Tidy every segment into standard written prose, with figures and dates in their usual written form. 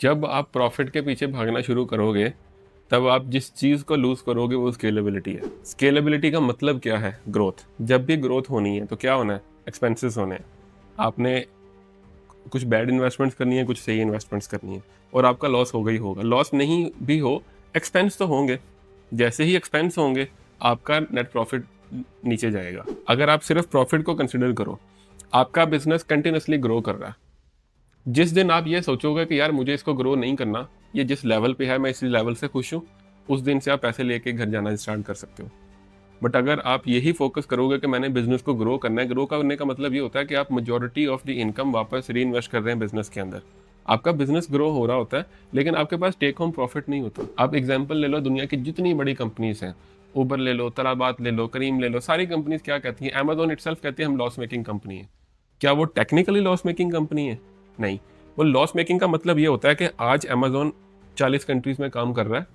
जब आप प्रॉफिट के पीछे भागना शुरू करोगे तब आप जिस चीज़ को लूज़ करोगे वो स्केलेबिलिटी है। स्केलेबिलिटी का मतलब क्या है? ग्रोथ। जब भी ग्रोथ होनी है तो क्या होना है? एक्सपेंसेस होने हैं। आपने कुछ बैड इन्वेस्टमेंट्स करनी है, कुछ सही इन्वेस्टमेंट्स करनी है, और आपका लॉस होगा ही होगा। लॉस नहीं भी हो, एक्सपेंस तो होंगे। जैसे ही एक्सपेंस होंगे आपका नेट प्रॉफिट नीचे जाएगा। अगर आप सिर्फ प्रॉफिट को कंसिडर करो, आपका बिजनेस कंटिन्यूसली ग्रो कर रहा है। जिस दिन आप ये सोचोगे कि यार मुझे इसको ग्रो नहीं करना, ये जिस लेवल पे है मैं इसी लेवल से खुश हूँ, उस दिन से आप पैसे लेके घर जाना स्टार्ट कर सकते हो। बट अगर आप यही फोकस करोगे कि मैंने बिजनेस को ग्रो करना है, ग्रो करने का मतलब ये होता है कि आप मेजोरिटी ऑफ द इनकम वापस री इन्वेस्ट कर रहे हैं बिजनेस के अंदर। आपका बिजनेस ग्रो हो रहा होता है लेकिन आपके पास टेक होम प्रॉफिट नहीं होता। आप एग्जांपल ले लो, दुनिया की जितनी बड़ी कंपनीज हैं, उबर ले लो, तलाबात ले लो, करीम ले लो, सारी कंपनीज क्या कहती हैं? अमेजोन इटसेल्फ कहती है हम लॉस मेकिंग कंपनी है। क्या वो टेक्निकली लॉस मेकिंग कंपनी है? नहीं। वो लॉस मेकिंग का मतलब ये होता है कि आज अमेजोन 40 कंट्रीज में काम कर रहा है,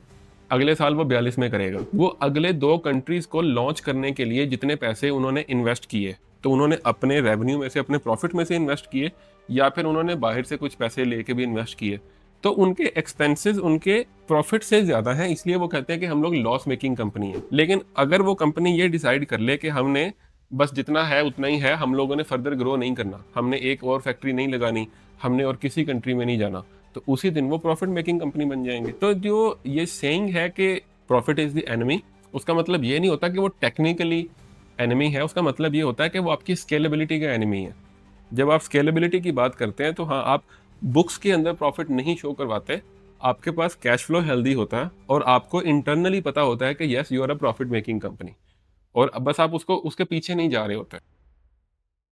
अगले साल वो 42 में करेगा। वो अगले 2 कंट्रीज को लॉन्च करने के लिए जितने पैसे उन्होंने इन्वेस्ट किए, तो उन्होंने अपने रेवेन्यू में से, अपने प्रॉफिट में से इन्वेस्ट किए, या फिर उन्होंने बाहर से कुछ पैसे लेके भी इन्वेस्ट किए, तो उनके एक्सपेंसेस उनके प्रॉफिट से ज़्यादा हैं, इसलिए वो कहते हैं कि हम लोग लॉस मेकिंग कंपनी है। लेकिन अगर वो कंपनी ये डिसाइड कर ले कि हमने बस जितना है उतना ही है, हम लोगों ने फर्दर ग्रो नहीं करना, हमने एक और फैक्ट्री नहीं लगानी, हमने और किसी कंट्री में नहीं जाना, तो उसी दिन वो प्रॉफिट मेकिंग कंपनी बन जाएंगे। तो जो ये सेइंग है कि प्रॉफिट इज द एनिमी, उसका मतलब ये नहीं होता कि वो टेक्निकली एनिमी है, उसका मतलब ये होता है कि वो आपकी स्केलेबिलिटी का एनिमी है। जब आप स्केलेबिलिटी की बात करते हैं तो हाँ, आप बुक्स के अंदर प्रॉफिट नहीं शो करवाते, आपके पास कैश फ्लो हेल्दी होता है और आपको इंटरनली पता होता है कि yes you are a profit making company, और बस आप उसको उसके पीछे नहीं जा रहे होते।